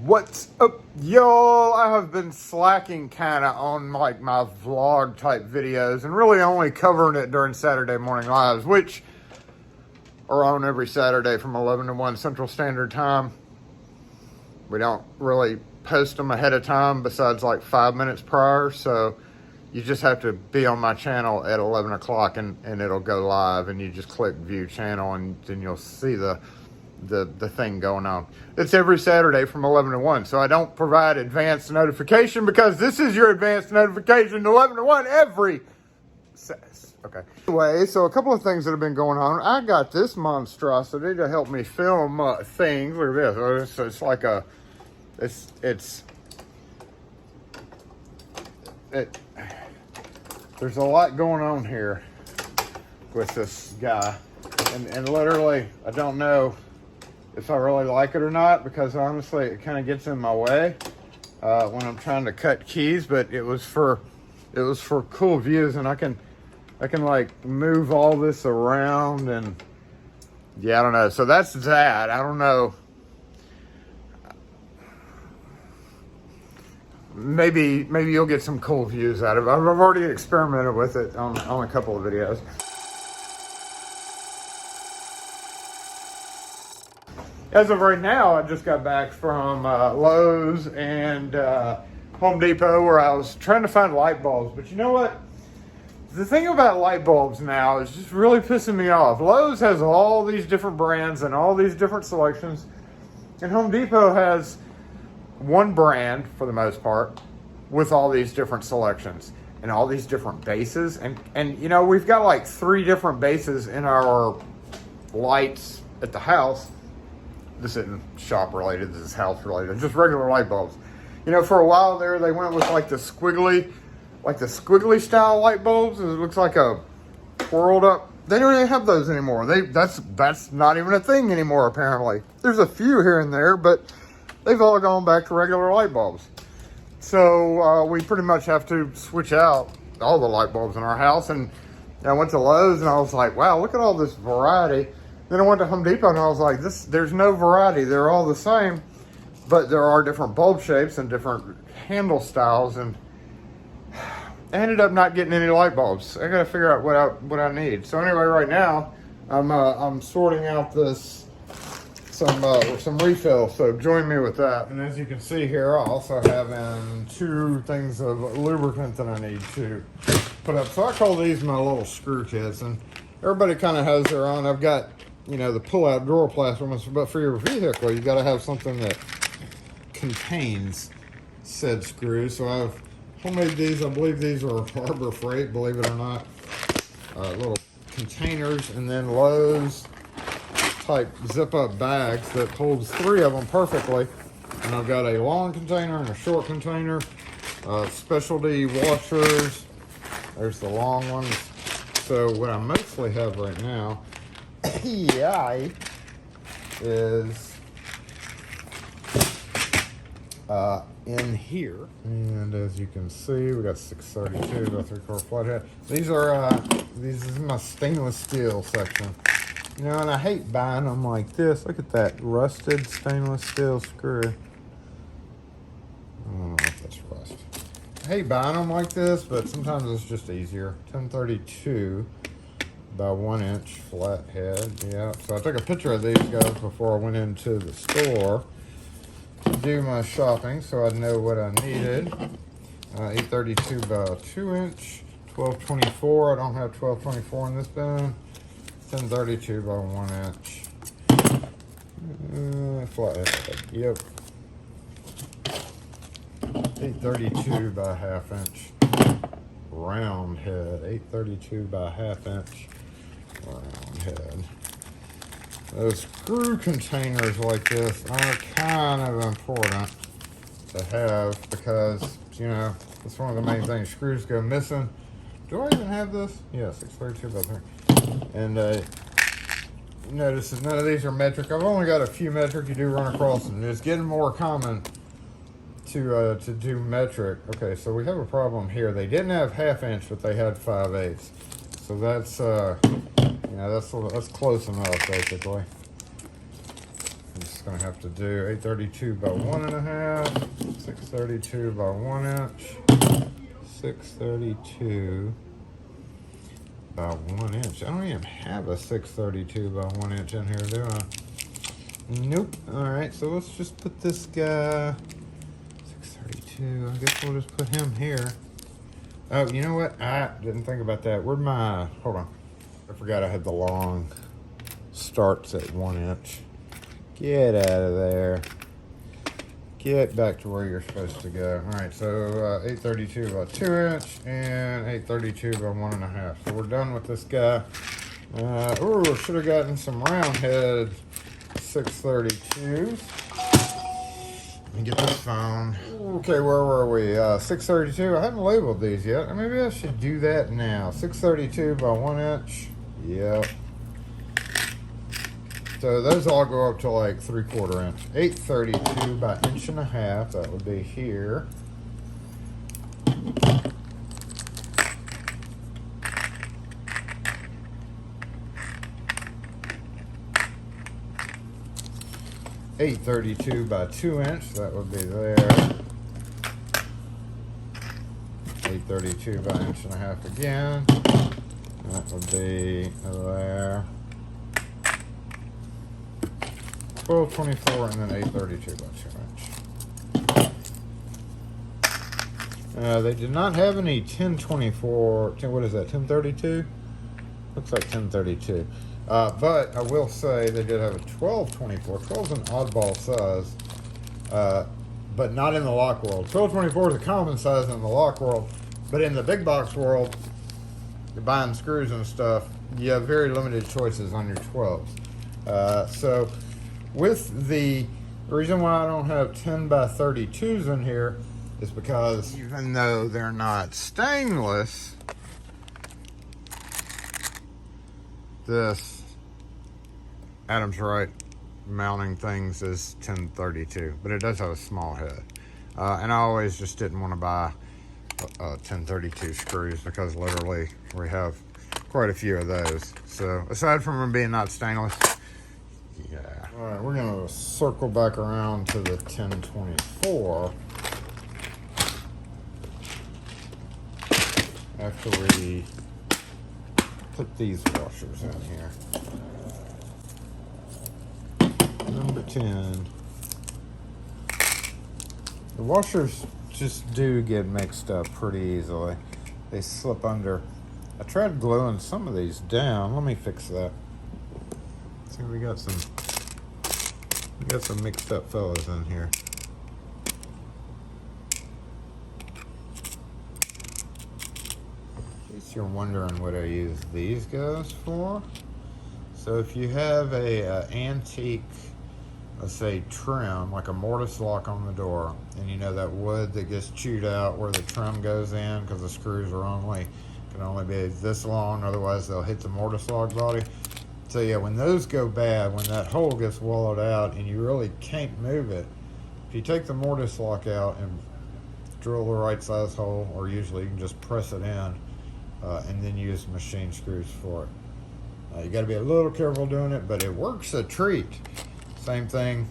What's up, y'all? I have been slacking kind of on like my vlog type videos and really only covering it during Saturday morning lives, which are on every Saturday from 11 to 1 Central Standard Time. We don't really post them ahead of time besides like 5 minutes prior, so you just have to be on my channel at 11 o'clock and it'll go live, and you just click view channel and then you'll see the thing going on. It's every Saturday from 11 to 1, so I don't provide advanced notification because this is your advanced notification, 11 to 1 every okay. Anyway, so a couple of things that have been going on. I got this monstrosity to help me film things. Look at this. It's like a there's a lot going on here with this guy, and literally I don't know if I really like it or not, because honestly it kind of gets in my way when I'm trying to cut keys. But it was for cool views, and I can like move all this around, and yeah, I don't know. So that's that. I don't know. Maybe you'll get some cool views out of it. I've already experimented with it on a couple of videos. As of right now, I just got back from Lowe's and Home Depot, where I was trying to find light bulbs. But you know what? The thing about light bulbs now is just really pissing me off. Lowe's has all these different brands and all these different selections, and Home Depot has one brand for the most part with all these different selections and all these different bases. And you know, we've got like 3 different bases in our lights at the house. This isn't shop related, this is house related, just regular light bulbs. You know, for a while there, they went with like the squiggly style light bulbs. It looks like a twirled up. They don't even have those anymore. That's not even a thing anymore, apparently. There's a few here and there, but they've all gone back to regular light bulbs. So we pretty much have to switch out all the light bulbs in our house. And I went to Lowe's and I was like, wow, look at all this variety. Then I went to Home Depot and I was like, there's no variety. They're all the same, but there are different bulb shapes and different handle styles. And I ended up not getting any light bulbs. I got to figure out what I need. So anyway, right now I'm sorting out some refill. So join me with that. And as you can see here, I also have in 2 things of lubricant that I need to put up. So I call these my little screw kits, and everybody kind of has their own. I've got, you know, the pull-out drawer platforms, but for your vehicle, you got to have something that contains said screws. So I've homemade these. I believe these are Harbor Freight, believe it or not. Little containers, and then Lowe's type zip-up bags that holds 3 of them perfectly. And I've got a long container and a short container. Specialty washers. There's the long ones. So what I mostly have right now is in here. And as you can see, we got 632 by 3/4 flathead. These is my stainless steel section. You know, and I hate buying them like this. Look at that rusted stainless steel screw. I don't know if that's rust. I hate buying them like this, but sometimes it's just easier. 1032 by 1 inch flathead. Yeah, so I took a picture of these guys before I went into the store to do my shopping, so I'd know what I needed. 832 by 2 inch, 1224. I don't have 1224 in this bin. 1032 by 1 inch. Flathead. Yep. 832 by 1/2 inch. Round head. 832 by 1/2 inch. Round head. Those screw containers like this are kind of important to have, because, you know, it's one of the main things. Screws go missing. Do I even have this? Yeah, 632 by 3. And notice that none of these are metric. I've only got a few metric. You do run across them. It's getting more common to do metric. Okay, so we have a problem here. They didn't have 1/2 inch, but they had 5/8. So that's you know, that's close enough basically. I'm just gonna have to do 832 by 1.5, 632 by 1 inch, 632 by 1 inch. I don't even have a 632 by 1 inch in here, do I? Nope. All right, so let's just put this guy 632. I guess we'll just put him here. Oh, you know what? I didn't think about that. Where'd my, hold on. I forgot I had the long starts at 1 inch. Get out of there. Get back to where you're supposed to go. All right, so 832 by 2 inch and 832 by 1.5. So we're done with this guy. Oh, should have gotten some round head 632s. Let me get this phone. Okay, where were we? 632. I haven't labeled these yet. Maybe I should do that now. 632 by 1 inch. Yep. So those all go up to like 3/4 inch. 832 by 1.5 inch. That would be here. .832 by 2 inch, that would be there. 832 by 1.5 inch again. That would be there. 1224 and then 832 by 2 inch. They did not have any 1024. What is that? 1032? Looks like 1032. But I will say they did have a 1224. 12 is an oddball size, but not in the lock world. 1224 is a common size in the lock world, but in the big box world, you're buying screws and stuff, you have very limited choices on your 12s. So with the reason why I don't have 10 by 32s in here is because even though they're not stainless, this Adam's Right mounting things is 1032, but it does have a small head. And I always just didn't want to buy 1032 screws because literally we have quite a few of those. So aside from them being not stainless, yeah. All right, we're gonna circle back around to the 1024 after we put these washers in here. Number 10. The washers just do get mixed up pretty easily. They slip under. I tried gluing some of these down. Let me fix that. See, we got some mixed up fellas in here. In case you're wondering what I use these guys for. So if you have a antique, let's say trim, like a mortise lock on the door, and you know that wood that gets chewed out where the trim goes in because the screws are can only be this long, otherwise they'll hit the mortise lock body. So yeah, when those go bad, when that hole gets wallowed out and you really can't move it, if you take the mortise lock out and drill the right size hole, or usually you can just press it in and then use machine screws for it. You got to be a little careful doing it, but it works a treat. Same thing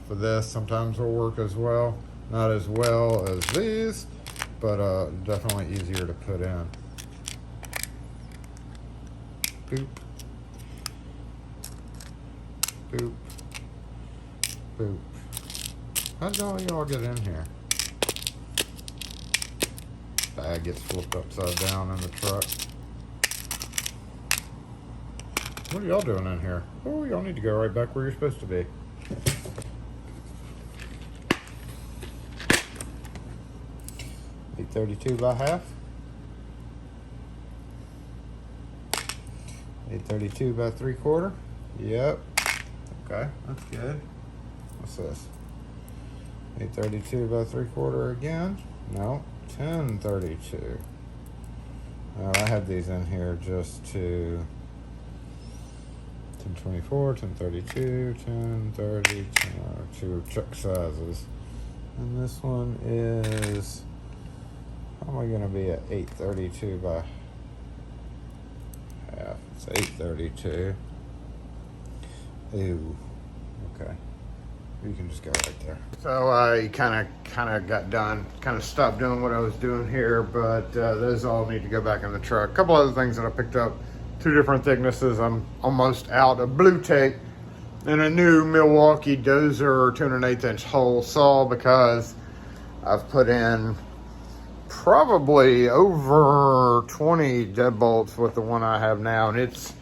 for this. Sometimes will work as well. Not as well as these, but definitely easier to put in. Boop. Boop. Boop. How did all y'all get in here? Bag gets flipped upside down in the truck. What are y'all doing in here? Oh, y'all need to go right back where you're supposed to be. .832 by half. 832 by 3/4. Yep. Okay, that's good. What's this? 832 by 3/4 again. No, 1032. Oh, I have these in here just to 1024, 1032, 1030, 2 check sizes. And this one is probably going to be at 832 by half. It's 832. Ooh, okay. You can just go right there. So I kind of got done, kind of stopped doing what I was doing here, but those all need to go back in the truck. A couple other things that I picked up, 2 different thicknesses. I'm almost out of blue tape and a new Milwaukee dozer 2 1/8 hole saw, because I've put in probably over 20 deadbolts with the one I have now, and it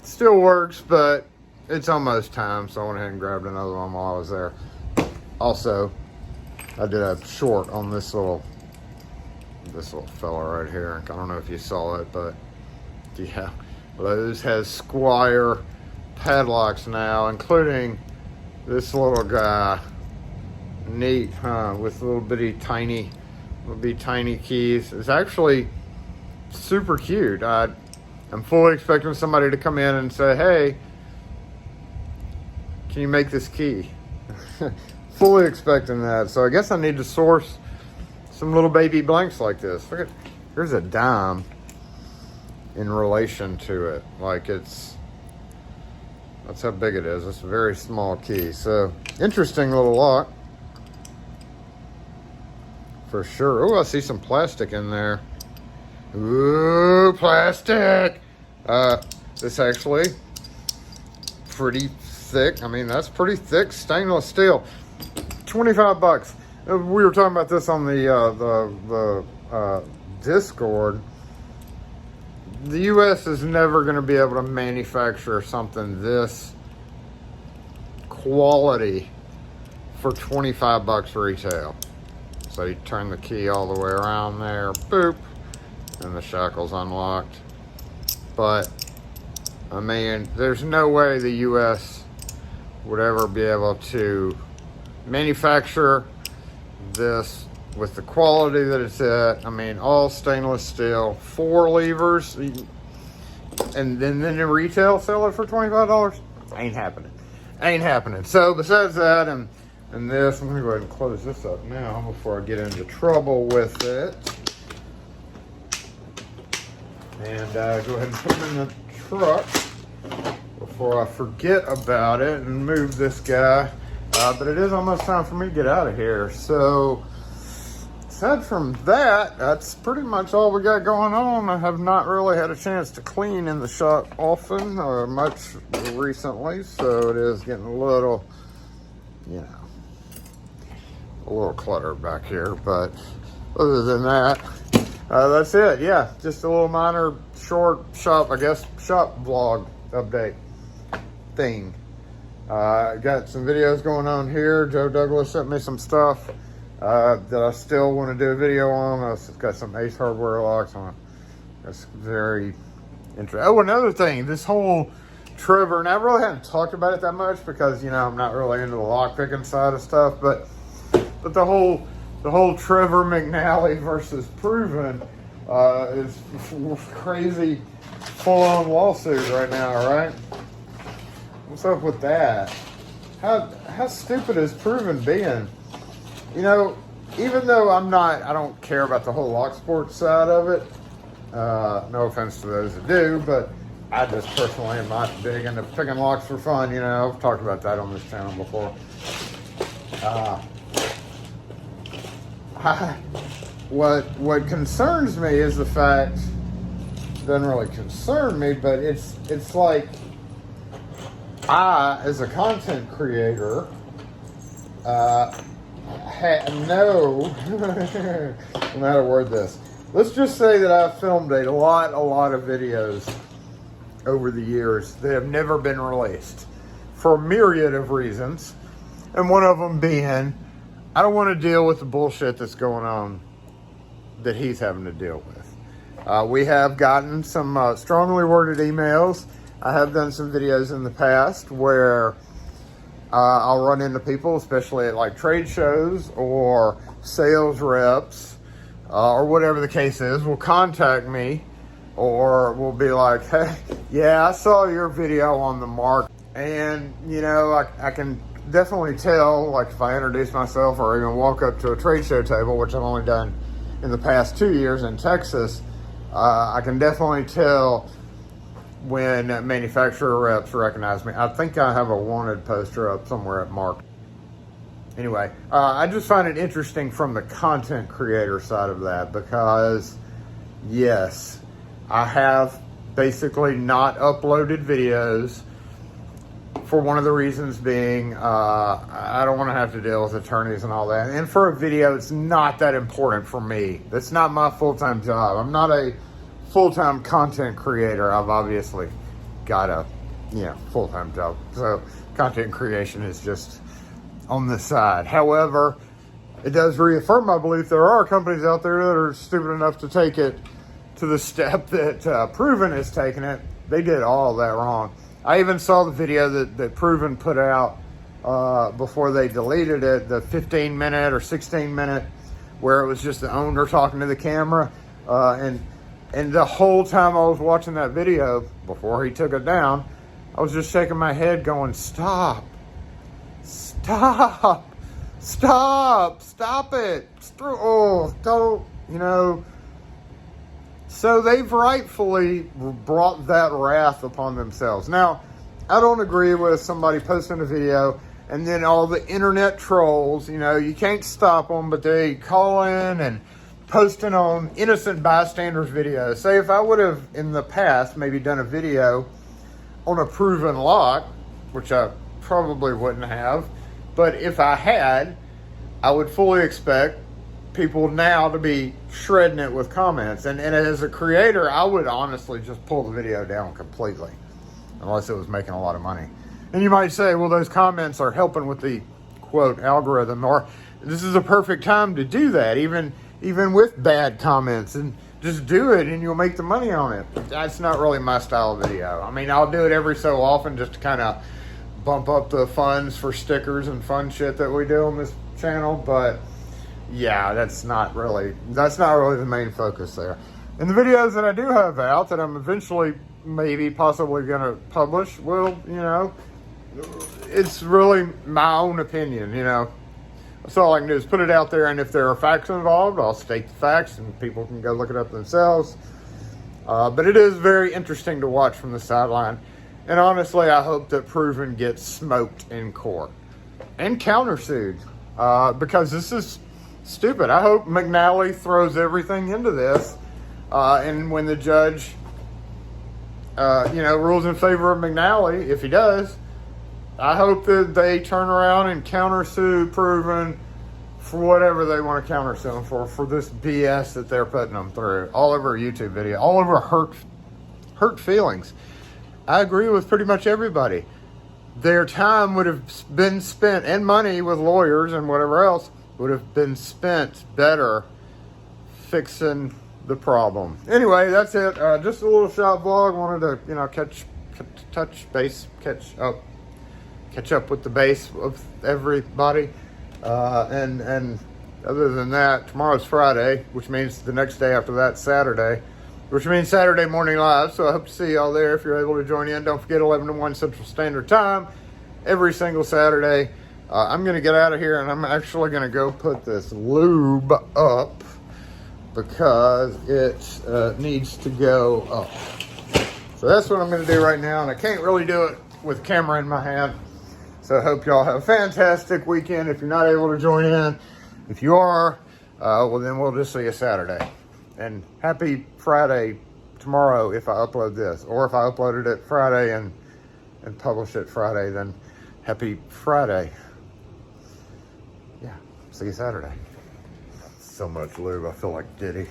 still works, but it's almost time, so I went ahead and grabbed another one while I was there. Also, I did a short on this little fella right here. I don't know if you saw it, but yeah, Lowe's has Squire padlocks now, including this little guy. Neat, huh? With little bitty tiny keys. It's actually super cute. I'm fully expecting somebody to come in and say, hey, can you make this key? Fully expecting that. So I guess I need to source some little baby blanks like this. Look at, here's a dime in relation to it. Like that's how big it is. It's a very small key. So interesting little lock. For sure. Oh, I see some plastic in there. Ooh, plastic. This actually pretty thick. I mean, that's pretty thick stainless steel. 25 bucks. We were talking about this on the Discord. The U.S. is never going to be able to manufacture something this quality for 25 bucks retail. So you turn the key all the way around there, boop, and the shackle's unlocked. But, I mean, there's no way the U.S. would ever be able to manufacture this with the quality that it's at. I mean, all stainless steel, 4 levers, and then in retail sell it for $25? Ain't happening. Ain't happening. So, besides that, and this, I'm going to go ahead and close this up now before I get into trouble with it. And go ahead and put it in the truck before I forget about it and move this guy. But it is almost time for me to get out of here. So, aside from that, that's pretty much all we got going on. I have not really had a chance to clean in the shop often or much recently. So, it is getting a little, you know, a little cluttered back here, but other than that, that's it. Yeah, just a little minor short shop vlog update thing. Got some videos going on here. Joe Douglas sent me some stuff that I still want to do a video on. I've got some Ace Hardware locks on. That's very interesting. Oh, another thing, this whole Trevor, and I really haven't talked about it that much because, you know, I'm not really into the lock picking side of stuff, but the whole Trevor McNally versus Proven is crazy full-on lawsuit right now, right? What's up with that? How stupid is Proven being? You know, even though I don't care about the whole lock sports side of it. No offense to those that do, but I just personally am not big into picking locks for fun. You know, I've talked about that on this channel before. What concerns me is the fact, doesn't really concern me, but it's like I, as a content creator, no how to word this. Let's just say that I've filmed a lot of videos over the years that have never been released for a myriad of reasons, and one of them being I don't want to deal with the bullshit that's going on that he's having to deal with. We have gotten some strongly worded emails. I have done some videos in the past where I'll run into people, especially at like trade shows or sales reps or whatever the case is, will contact me or will be like, hey, yeah, I saw your video on the market. And, you know, I can definitely tell, like if I introduce myself or even walk up to a trade show table, which I've only done in the past 2 years in Texas, I can definitely tell when manufacturer reps recognize me. I think I have a wanted poster up somewhere at Mark. Anyway, I just find it interesting from the content creator side of that, because yes, I have basically not uploaded videos, for one of the reasons being I don't want to have to deal with attorneys and all that. And for a video, it's not that important for me. That's not my full-time job. I'm not a full-time content creator. I've obviously got a full-time job. So content creation is just on the side. However, it does reaffirm my belief there are companies out there that are stupid enough to take it to the step that Proven has taken it. They did all that wrong. I even saw the video that Proven put out before they deleted it, the 15-minute or 16-minute, where it was just the owner talking to the camera. And the whole time I was watching that video, before he took it down, I was just shaking my head going, stop it. Oh, don't, So they've rightfully brought that wrath upon themselves. Now, I don't agree with somebody posting a video and then all the internet trolls, you can't stop them, but they call in and posting on innocent bystanders videos. Say if I would have in the past maybe done a video on a proven lock, which I probably wouldn't have, but if I had, I would fully expect people now to be shredding it with comments. And as a creator, I would honestly just pull the video down completely, unless it was making a lot of money. And you might say, well, those comments are helping with the quote algorithm, or this is a perfect time to do that, even with bad comments, and just do it and you'll make the money on it. That's not really my style of video. I mean, I'll do it every so often just to kind of bump up the funds for stickers and fun shit that we do on this channel, but yeah, that's not really the main focus there. And the videos that I do have out that I'm eventually possibly gonna publish, well, it's really my own opinion, That's all I can do is put it out there, and if there are facts involved, I'll state the facts and people can go look it up themselves. But it is very interesting to watch from the sideline. And honestly, I hope that Proven gets smoked in court and countersued, because this is stupid. I hope McNally throws everything into this, and when the judge, rules in favor of McNally, if he does, I hope that they turn around and countersue Proven for whatever they want to countersue them for this BS that they're putting them through all over a YouTube video, all over hurt feelings. I agree with pretty much everybody. Their time would have been spent, and money with lawyers and whatever else would have been spent better fixing the problem. Anyway, that's it. Just a little short vlog. Wanted to, catch up with the base of everybody. And other than that, tomorrow's Friday, which means the next day after that, Saturday, which means Saturday morning live. So I hope to see y'all there if you're able to join in. Don't forget 11 to 1 Central Standard Time every single Saturday. I'm going to get out of here, and I'm actually going to go put this lube up because it needs to go up. So that's what I'm going to do right now, and I can't really do it with camera in my hand. So I hope y'all have a fantastic weekend if you're not able to join in. If you are, well, then we'll just see you Saturday. And happy Friday tomorrow if I upload this. Or if I uploaded it Friday and published it Friday, then happy Friday. Yeah, see you Saturday. So much lube, I feel like Diddy.